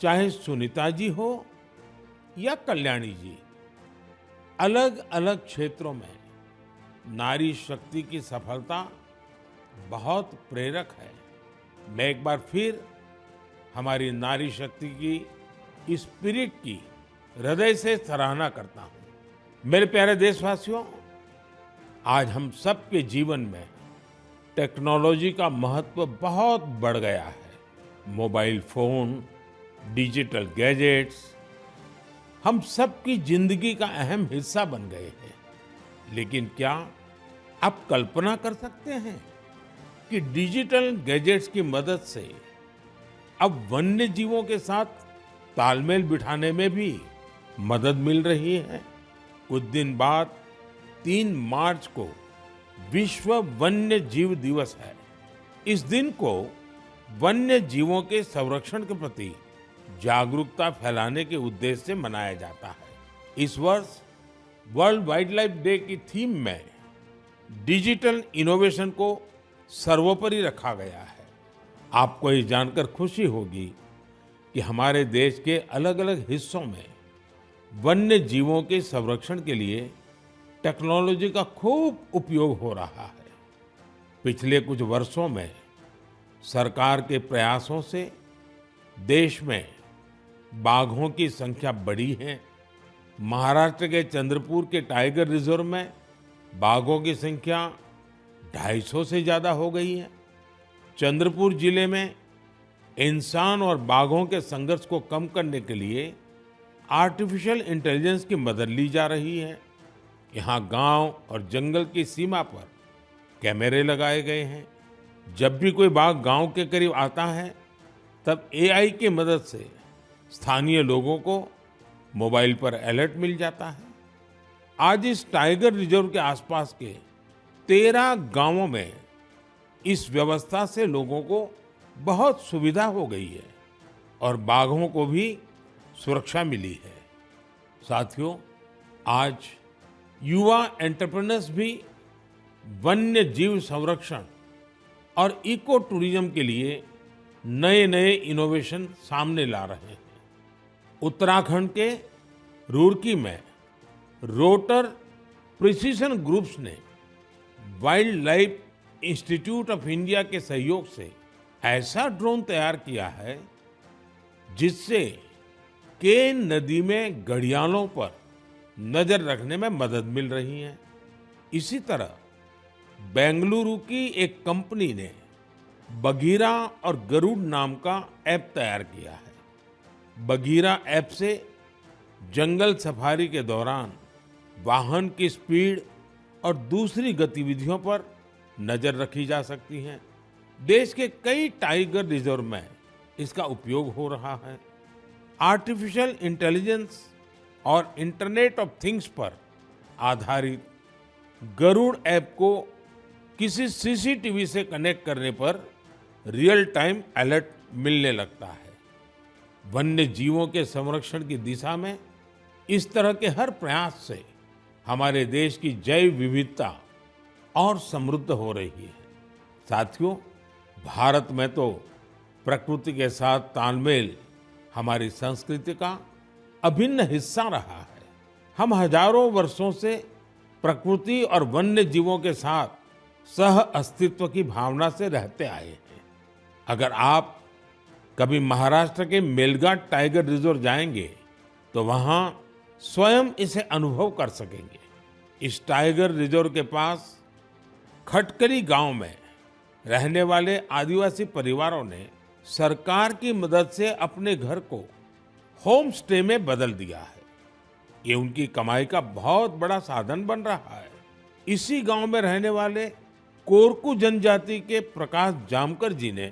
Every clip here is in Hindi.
चाहे सुनीता जी हो या कल्याणी जी, अलग अलग क्षेत्रों में नारी शक्ति की सफलता बहुत प्रेरक है। मैं एक बार फिर हमारी नारी शक्ति की इस स्पिरिट की हृदय से सराहना करता हूं। मेरे प्यारे देशवासियों, आज हम सबके जीवन में टेक्नोलॉजी का महत्व बहुत बढ़ गया है। मोबाइल फोन, डिजिटल गैजेट्स हम सबकी जिंदगी का अहम हिस्सा बन गए हैं। लेकिन क्या आप कल्पना कर सकते हैं कि डिजिटल गैजेट्स की मदद से अब वन्य जीवों के साथ तालमेल बिठाने में भी मदद मिल रही है? कुछ दिन बाद 3 मार्च को विश्व वन्य जीव दिवस है। इस दिन को वन्य जीवों के संरक्षण के प्रति जागरूकता फैलाने के उद्देश्य से मनाया जाता है। इस वर्ष वर्ल्ड वाइल्ड लाइफ डे की थीम में डिजिटल इनोवेशन को सर्वोपरि रखा गया है। आपको ये जानकर खुशी होगी कि हमारे देश के अलग-अलग हिस्सों में वन्य जीवों के संरक्षण के लिए टेक्नोलॉजी का खूब उपयोग हो रहा है। पिछले कुछ वर्षों में सरकार के प्रयासों से देश में बाघों की संख्या बढ़ी है। महाराष्ट्र के चंद्रपुर के टाइगर रिजर्व में बाघों की संख्या 250 से ज्यादा हो गई है। चंद्रपुर जिले में इंसान और बाघों के संघर्ष को कम करने के लिए आर्टिफिशियल इंटेलिजेंस की मदद ली जा रही है। यहाँ गांव और जंगल की सीमा पर कैमरे लगाए गए हैं। जब भी कोई बाघ गांव के करीब आता है, तब एआई की मदद से स्थानीय लोगों को मोबाइल पर अलर्ट मिल जाता है। आज इस टाइगर रिजर्व के आसपास के 13 गांवों में इस व्यवस्था से लोगों को बहुत सुविधा हो गई है और बाघों को भी सुरक्षा मिली है। साथियों, आज युवा एंटरप्रेन्योर्स भी वन्य जीव संरक्षण और इको टूरिज्म के लिए नए नए इनोवेशन सामने ला रहे हैं। उत्तराखंड के रुड़की में रोटर प्रिसिशन ग्रुप्स ने wild life institute of India के सहयोग से ऐसा ड्रोन तैयार किया है जिससे केन नदी में घड़ियालों पर नजर रखने में मदद मिल रही है। इसी तरह बेंगलुरु की एक कंपनी ने बघीरा और गरुड़ नाम का ऐप तैयार किया है। बघीरा ऐप से जंगल सफारी के दौरान वाहन की स्पीड और दूसरी गतिविधियों पर नजर रखी जा सकती है। देश के कई टाइगर रिजर्व में इसका उपयोग हो रहा है। आर्टिफिशियल इंटेलिजेंस और इंटरनेट ऑफ थिंग्स पर आधारित गरुड़ ऐप को किसी सीसीटीवी से कनेक्ट करने पर रियल टाइम अलर्ट मिलने लगता है। वन्य जीवों के संरक्षण की दिशा में इस तरह के हर प्रयास से हमारे देश की जैव विविधता और समृद्ध हो रही है। साथियों, भारत में तो प्रकृति के साथ तालमेल हमारी संस्कृति का अभिन्न हिस्सा रहा है। हम हजारों वर्षों से प्रकृति और वन्य जीवों के साथ सह अस्तित्व की भावना से रहते आए हैं। अगर आप कभी महाराष्ट्र के मेलघाट टाइगर रिजर्व जाएंगे तो वहां स्वयं इसे अनुभव कर सकेंगे। इस टाइगर रिजर्व के पास खटकली गांव में रहने वाले आदिवासी परिवारों ने सरकार की मदद से अपने घर को होम स्टे में बदल दिया है। ये उनकी कमाई का बहुत बड़ा साधन बन रहा है। इसी गांव में रहने वाले कोरकू जनजाति के प्रकाश जामकर जी ने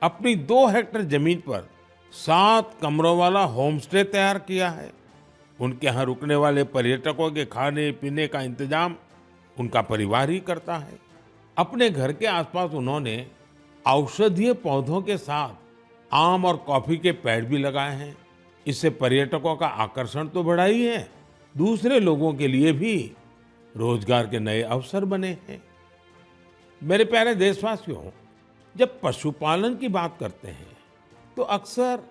अपनी 2 हेक्टेयर जमीन पर 7 कमरों वाला होम स्टे तैयार किया है। उनके यहाँ रुकने वाले पर्यटकों के खाने पीने का इंतजाम उनका परिवार ही करता है। अपने घर के आसपास उन्होंने औषधीय पौधों के साथ आम और कॉफी के पेड़ भी लगाए हैं। इससे पर्यटकों का आकर्षण तो बढ़ा ही है, दूसरे लोगों के लिए भी रोजगार के नए अवसर बने हैं। मेरे प्यारे देशवासियों, जब पशुपालन की बात करते हैं तो अक्सर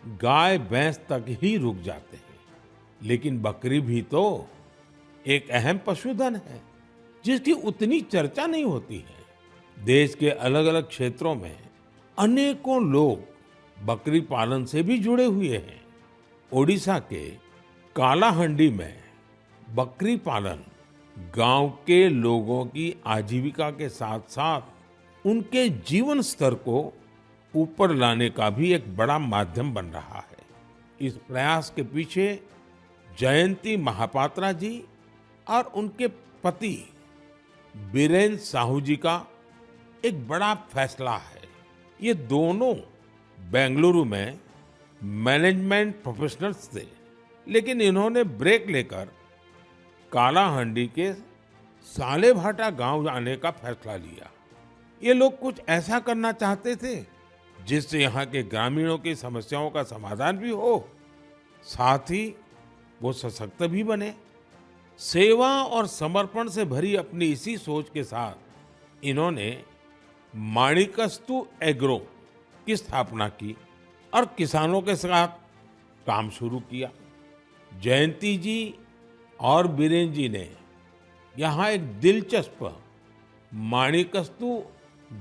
गाय भैंस तक ही रुक जाते हैं। लेकिन बकरी भी तो एक अहम पशुधन है जिसकी उतनी चर्चा नहीं होती है। देश के अलग अलग क्षेत्रों में अनेकों लोग बकरी पालन से भी जुड़े हुए हैं। ओडिशा के कालाहंडी में बकरी पालन गांव के लोगों की आजीविका के साथ साथ उनके जीवन स्तर को ऊपर लाने का भी एक बड़ा माध्यम बन रहा है। इस प्रयास के पीछे जयंती महापात्रा जी और उनके पति बीरेन साहू जी का एक बड़ा फैसला है। ये दोनों बेंगलुरु में मैनेजमेंट प्रोफेशनल्स थे, लेकिन इन्होंने ब्रेक लेकर कालाहंडी के सालेभाटा गांव आने का फैसला लिया। ये लोग कुछ ऐसा करना चाहते थे जिससे यहाँ के ग्रामीणों की समस्याओं का समाधान भी हो, साथ ही वो सशक्त भी बने। सेवा और समर्पण से भरी अपनी इसी सोच के साथ इन्होंने माणिकास्तु एग्रो की स्थापना की और किसानों के साथ काम शुरू किया। जयंती जी और बीरेन जी ने यहाँ एक दिलचस्प माणिकास्तु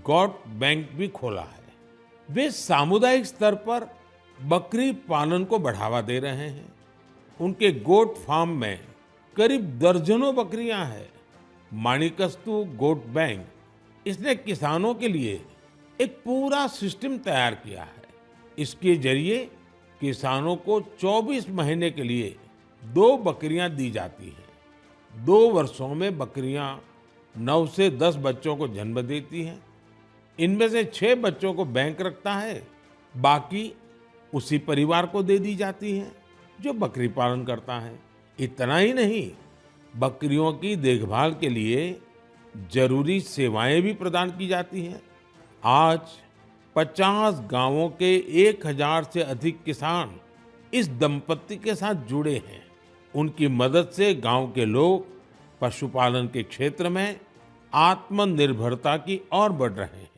गॉट बैंक भी खोला है। वे सामुदायिक स्तर पर बकरी पालन को बढ़ावा दे रहे हैं। उनके गोट फार्म में करीब दर्जनों बकरियां हैं। माणिकास्तु गोट बैंक इसने किसानों के लिए एक पूरा सिस्टम तैयार किया है। इसके जरिए किसानों को 24 महीने के लिए 2 बकरियां दी जाती हैं। 2 वर्षों में बकरियां 9 से 10 बच्चों को जन्म देती हैं। इनमें से 6 बच्चों को बैंक रखता है, बाकी उसी परिवार को दे दी जाती हैं जो बकरी पालन करता है। इतना ही नहीं, बकरियों की देखभाल के लिए जरूरी सेवाएं भी प्रदान की जाती हैं। आज 50 गांवों के 1000 से अधिक किसान इस दंपत्ति के साथ जुड़े हैं। उनकी मदद से गांव के लोग पशुपालन के क्षेत्र में आत्मनिर्भरता की ओर बढ़ रहे हैं।